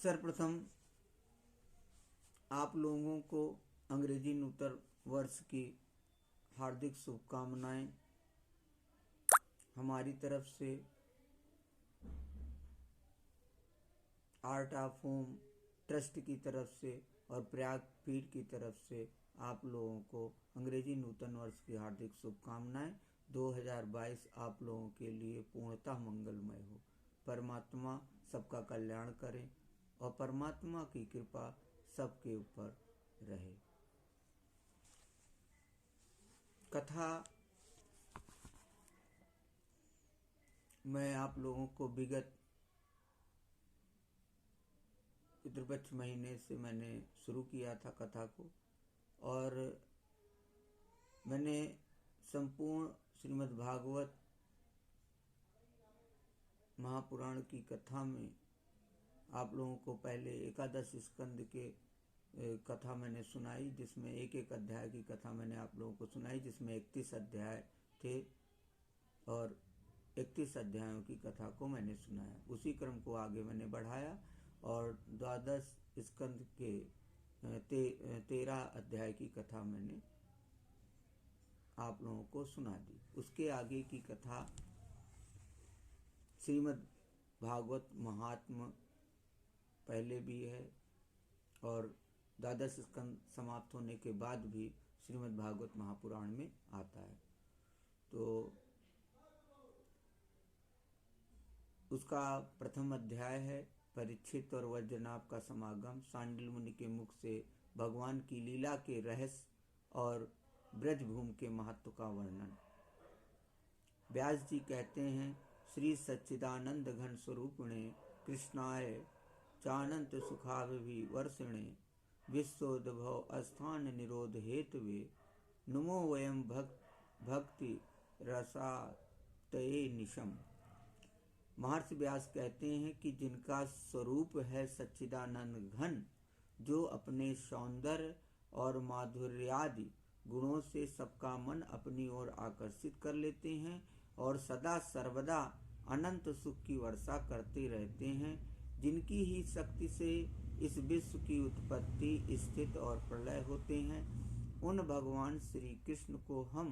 सर्वप्रथम आप लोगों को अंग्रेजी नूतन वर्ष की हार्दिक शुभकामनाएं। हमारी तरफ से आर्ट ऑफ होम ट्रस्ट की तरफ से और प्रयाग पीठ की तरफ से आप लोगों को अंग्रेजी नूतन वर्ष की हार्दिक शुभकामनाएं। 2022 आप लोगों के लिए पूर्णतः मंगलमय हो। परमात्मा सबका कल्याण करें और परमात्मा की कृपा सबके ऊपर रहे। कथा मैं आप लोगों को विगत पितृपक्ष महीने से मैंने शुरू किया था कथा को, और मैंने संपूर्ण श्रीमद् भागवत महापुराण की कथा में आप लोगों को पहले एकादश स्कंद के कथा मैंने सुनाई, जिसमें एक एक अध्याय की कथा मैंने आप लोगों को सुनाई, जिसमें 31 अध्याय थे और 31 अध्यायों की कथा को मैंने सुनाया। उसी क्रम को आगे मैंने बढ़ाया और द्वादश स्कंद के 13 अध्याय की कथा मैंने आप लोगों को सुना दी। उसके आगे की कथा श्रीमद् भागवत महात्म्य पहले भी है और द्वादश स्कंद समाप्त होने के बाद भी श्रीमद् भागवत महापुराण में आता है। तो उसका प्रथम अध्याय है परीक्षित और वज्रनाभ का समागम। सांडिल्य मुनि के मुख से भगवान की लीला के रहस्य और ब्रजभूमि के महत्व का वर्णन। व्यास जी कहते हैं, श्री सच्चिदानंद घन स्वरूपिणे कृष्णाय चानंत सुखाविवर्षिणे विश्वोद्भव अस्थान निरोध हेतवे नमो वयम भक्ति रसातये निशम। महर्षि व्यास कहते हैं कि जिनका स्वरूप है सच्चिदानंद घन, जो अपने सौंदर्य और माधुर्यादि गुणों से सबका मन अपनी ओर आकर्षित कर लेते हैं और सदा सर्वदा अनंत सुख की वर्षा करते रहते हैं, जिनकी ही शक्ति से इस विश्व की उत्पत्ति स्थिति और प्रलय होते हैं, उन भगवान श्री कृष्ण को हम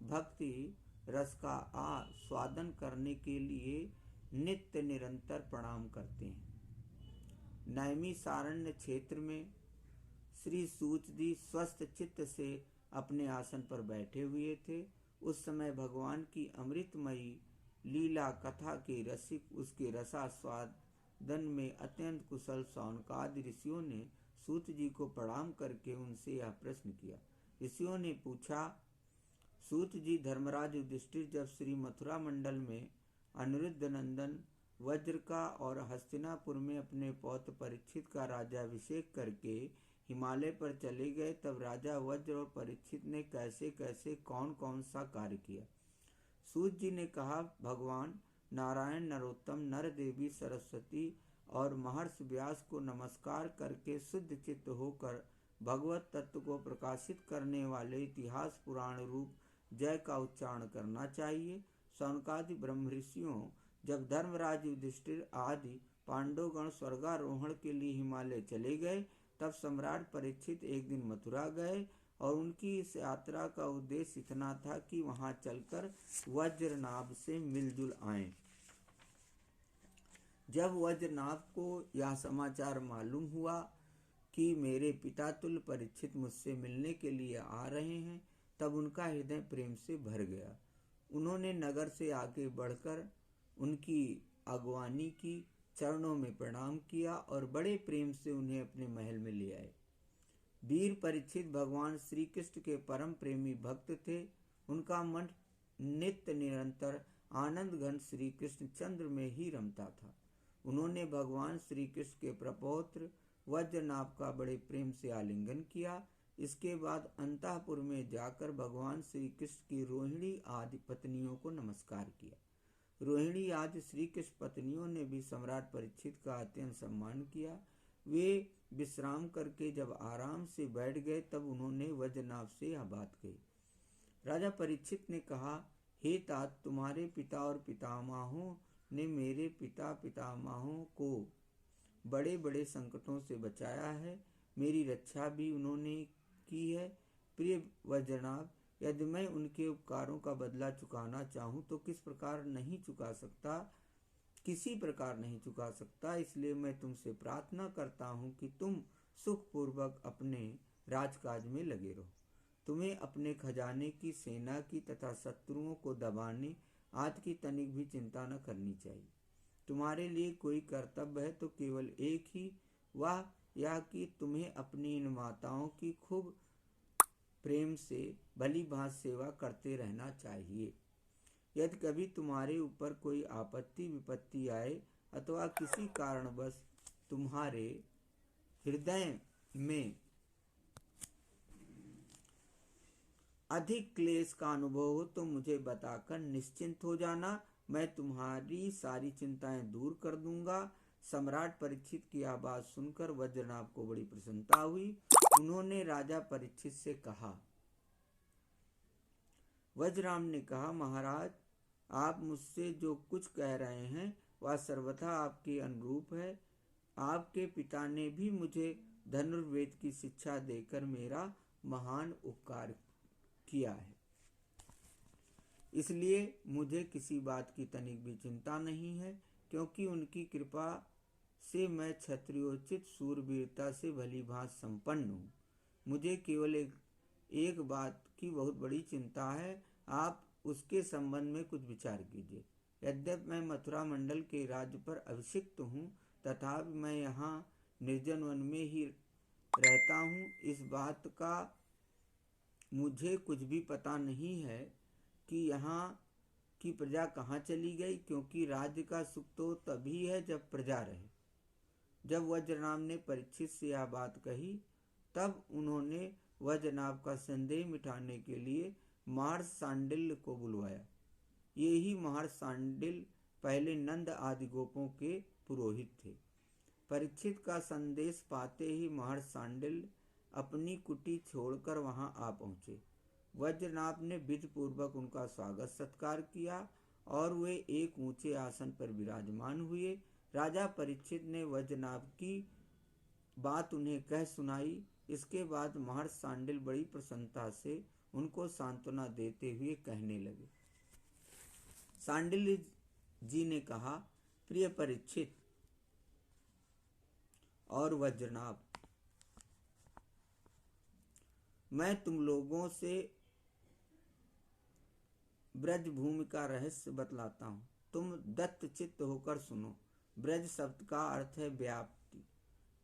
भक्ति रस का आस्वादन करने के लिए नित्य निरंतर प्रणाम करते हैं। नैमिषारण्य क्षेत्र में श्री सूत जी स्वस्थ चित्त से अपने आसन पर बैठे हुए थे। उस समय भगवान की अमृतमयी लीला कथा के रसिक उसके रसास्वादन में अत्यंत कुशल शौनकादि ऋषियों ने सूत जी को प्रणाम करके उनसे यह प्रश्न किया। ऋषियों ने पूछा, सूत जी, धर्मराज युधिष्ठिर जब श्री मथुरा मंडल में अनिरुद्ध नंदन वज्र का और हस्तिनापुर में अपने पौत्र परीक्षित का राज्याभिषेक करके हिमालय पर चले गए, तब राजा वज्र और परीक्षित ने कैसे कैसे कौन कौन सा कार्य किया। सूत जी ने कहा, भगवान नारायण, नरोत्तम, नर देवी सरस्वती और महर्षि व्यास को नमस्कार करके शुद्ध चित्त होकर भगवत तत्व को प्रकाशित करने वाले इतिहास पुराण रूप जय का उच्चारण करना चाहिए। शौनकादि ब्रह्म ऋषियों, जब धर्मराज युधिष्ठिर आदि पांडवगण स्वर्गारोहण के लिए हिमालय चले गए, तब सम्राट परीक्षित एक दिन मथुरा गए और उनकी इस यात्रा का उद्देश्य इतना था कि वहां चलकर वज्रनाभ से मिलजुल आएं। जब वज्रनाभ को यह समाचार मालूम हुआ कि मेरे पिता तुल्य परीक्षित मुझसे मिलने के लिए आ रहे हैं, तब उनका हृदय प्रेम से भर गया। उन्होंने नगर से आगे बढ़कर उनकी अगवानी की, चरणों में प्रणाम किया और बड़े प्रेम से उन्हें अपने महल में ले आए। वीर परीक्षित भगवान श्री कृष्ण के परम प्रेमी भक्त थे। उनका मन नित्य निरंतर आनंद घन श्री कृष्ण चंद्र में ही रमता था। उन्होंने भगवान श्री कृष्ण के प्रपौत्र वज्रनाभ का बड़े प्रेम से आलिंगन किया। इसके बाद अंतःपुर में जाकर भगवान श्री कृष्ण की रोहिणी आदि पत्नियों को नमस्कार किया। रोहिणी आदि श्री कृष्ण पत्नियों ने भी सम्राट परीक्षित का अत्यंत सम्मान किया। वे विश्राम करके जब आराम से बैठ गए, तब उन्होंने वज्रनाभ से यह बात कही। राजा परीक्षित ने कहा, हे तात, तुम्हारे पिता और पितामहों ने मेरे पिता पितामहों को बड़े बड़े संकटों से बचाया है, मेरी रक्षा भी उन्होंने की है। प्रिय वज्रनाभ, यदि मैं उनके उपकारों का बदला चुकाना चाहूँ तो किसी प्रकार नहीं चुका सकता। इसलिए मैं तुमसे प्रार्थना करता हूँ कि तुम सुखपूर्वक अपने राजकाज में लगे रहो। तुम्हें अपने खजाने की, सेना की तथा शत्रुओं को दबाने आदि की तनिक भी चिंता न करनी चाहिए। तुम्हारे लिए कोई कर्तव्य है तो केवल एक ही, वह यह कि तुम्हें अपनी इन माताओं की खूब प्रेम से भली भांति सेवा करते रहना चाहिए। यदि कभी तुम्हारे ऊपर कोई आपत्ति विपत्ति आए अथवा किसी कारणवश तुम्हारे हृदय में अधिक क्लेश का अनुभव हो तो मुझे बताकर निश्चिंत हो जाना, मैं तुम्हारी सारी चिंताएं दूर कर दूंगा। सम्राट परीक्षित की यह बात सुनकर वज्रनाभ को बड़ी प्रसन्नता हुई। उन्होंने राजा परीक्षित से कहा, वज्रनाभ ने कहा, महाराज, आप मुझसे जो कुछ कह रहे हैं वह सर्वथा आपके अनुरूप है। आपके पिता ने भी मुझे धनुर्वेद की शिक्षा देकर मेरा महान उपकार किया है, इसलिए मुझे किसी बात की तनिक भी चिंता नहीं है, क्योंकि उनकी कृपा से मैं क्षत्रियोचित सूरवीरता से भली भांति संपन्न हूँ। मुझे केवल एक बात की बहुत बड़ी चिंता है, आप उसके संबंध में कुछ विचार कीजिए। यद्यपि मैं मथुरा मंडल के राज्य पर अभिषिक्त हूँ, तथापि मैं यहाँ निर्जन वन में ही रहता हूँ। इस बात का मुझे कुछ भी पता नहीं है कि यहाँ की प्रजा कहाँ चली गई, क्योंकि राज्य का सुख तो तभी है जब प्रजा रहे। जब वज्रनाभ ने परीक्षित से यह बात कही, तब उन्होंने वज्रनाभ का संदेह मिटाने के लिए महर्षि शांडिल्य को बुलवाया। ये ही महर्षि शांडिल्य पहले नंद आदि गोपों के पुरोहित थे। परीक्षित का संदेश पाते ही महर्षि शांडिल्य अपनी कुटी छोड़कर वहां आ पहुंचे। वज्रनाभ ने विधिपूर्वक उनका स्वागत सत्कार किया और वे एक ऊंचे आसन पर विराजमान हुए। राजा परीक्षित ने वज्रनाभ की बात उन्हें कह सुनाई। इसके बाद महर्षि शांडिल्य बड़ी प्रसन्नता से उनको सांत्वना देते हुए कहने लगे। शांडिल्य जी ने कहा, प्रिय परीक्षित और वज्रनाभ, मैं तुम लोगों से ब्रज भूमि का रहस्य बतलाता हूँ, तुम दत्त चित्त होकर सुनो। ब्रज शब्द का अर्थ है व्याप्ति।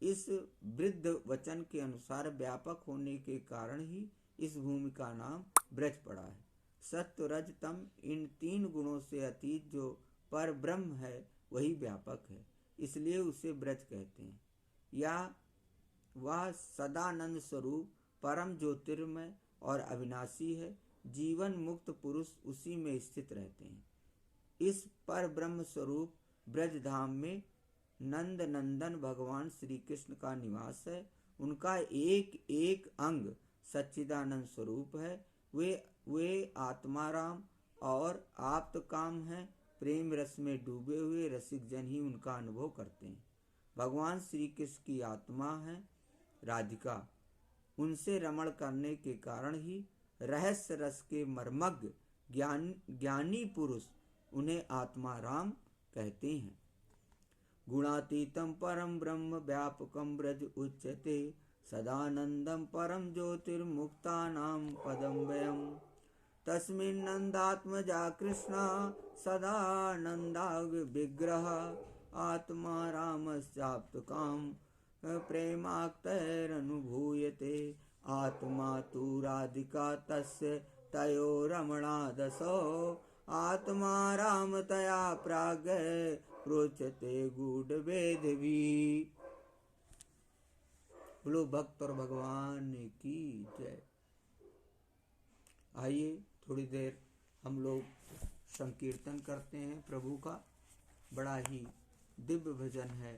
इस वृद्ध वचन के अनुसार व्यापक होने के कारण ही इस भूमि का नाम ब्रज पड़ा है। सत्व रज तम इन तीन गुणों से अतीत जो पर ब्रह्म है वही व्यापक है, इसलिए उसे ब्रज कहते हैं। या वह सदानंद स्वरूप परम ज्योतिर्मय और अविनाशी है। जीवन मुक्त पुरुष उसी में स्थित रहते हैं। इस पर ब्रह्म स्वरूप ब्रज धाम में नंद नंदन भगवान श्री कृष्ण का निवास है। उनका एक एक अंग सच्चिदानंद स्वरूप है। वे आत्माराम और आप्तकाम हैं। प्रेम रस में डूबे हुए रसिक जन ही उनका अनुभव करते हैं। भगवान श्री कृष्ण की आत्मा है राधिका। उनसे रमण करने के कारण ही रहस्य रस के मर्मज्ञ ज्ञानी पुरुष उन्हें आत्मा राम कहते हैं। गुणातीतम परम ब्रह्म व्यापकम ब्रज उच्यते, सदानंदम परम ज्योतिर्मुक्तानां पदम वयम्। तस्मिन्नन्दात्मजा कृष्णा सदानंदा विग्रह, आत्मा रामश्चाप्तकाम प्रेमाक्तैरनुभूयते। आत्मा तु राधिका तस्य तयो रमणादसो, आत्मा राम तया प्राग प्रोच्यते गूढ़वेदवी। बोलो भक्त और भगवान की जय। आइए थोड़ी देर हम लोग संकीर्तन करते हैं प्रभु का। बड़ा ही दिव्य भजन है।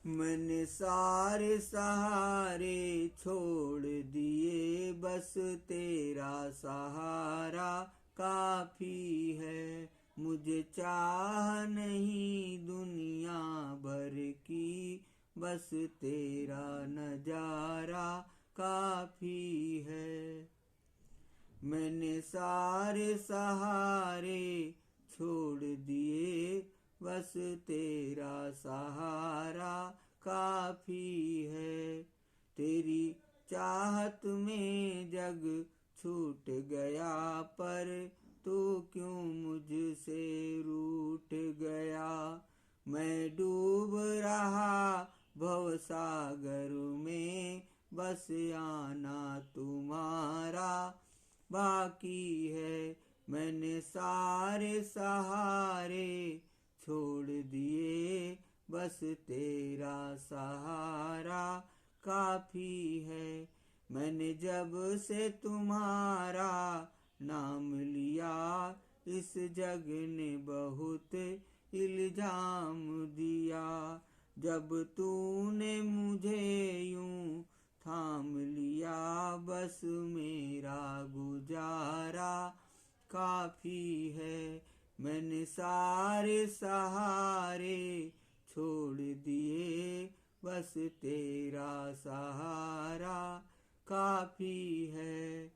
मैंने सारे सहारे छोड़ दिए, बस तेरा सहारा काफी है। मुझे चाह नहीं दुनिया भर की, बस तेरा नजारा काफी है। मैंने सारे सहारे छोड़ दिए, बस तेरा सहारा काफी है। तेरी चाहत में जग छूट गया, पर तू क्यों मुझसे रूठ गया। मैं डूब रहा भवसागर में, बस आना तुम्हारा बाकी है। मैंने सारे सहारे छोड़ दिए, बस तेरा सहारा काफी है। मैंने जब से तुम्हारा नाम लिया, इस जग ने बहुत इल्जाम दिया। जब तूने मुझे यूं थाम लिया, बस मेरा गुजारा काफी है। मैंने सारे सहारे छोड़ दिए, बस तेरा सहारा काफी है।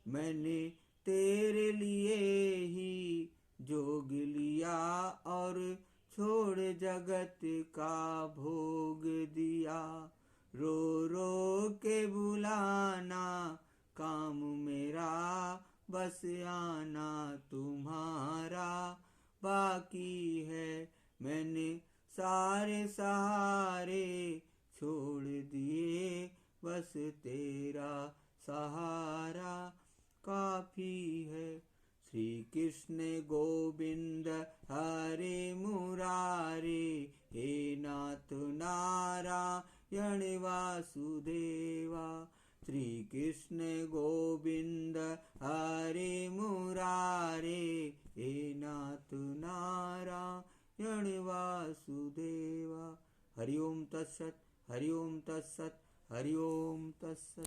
मैंने तेरे लिए ही जोग लिया, और छोड़ जगत का भोग दिया। रो रो के बुलाना काम मेरा, बस आना तुम्हारा बाकी है। मैंने सारे सहारे छोड़ दिए, बस तेरा सहारा काफी है। श्री कृष्ण गोविंद हरे मुरारे, हे नाथ नारायण वासुदेवा। श्री कृष्ण गोविंद हरे मुरारे, हे नाथ नारायण वासुदेवा। हरि ओम तत्सत, हरि ओम तत्सत, हरि ओम तत्सत।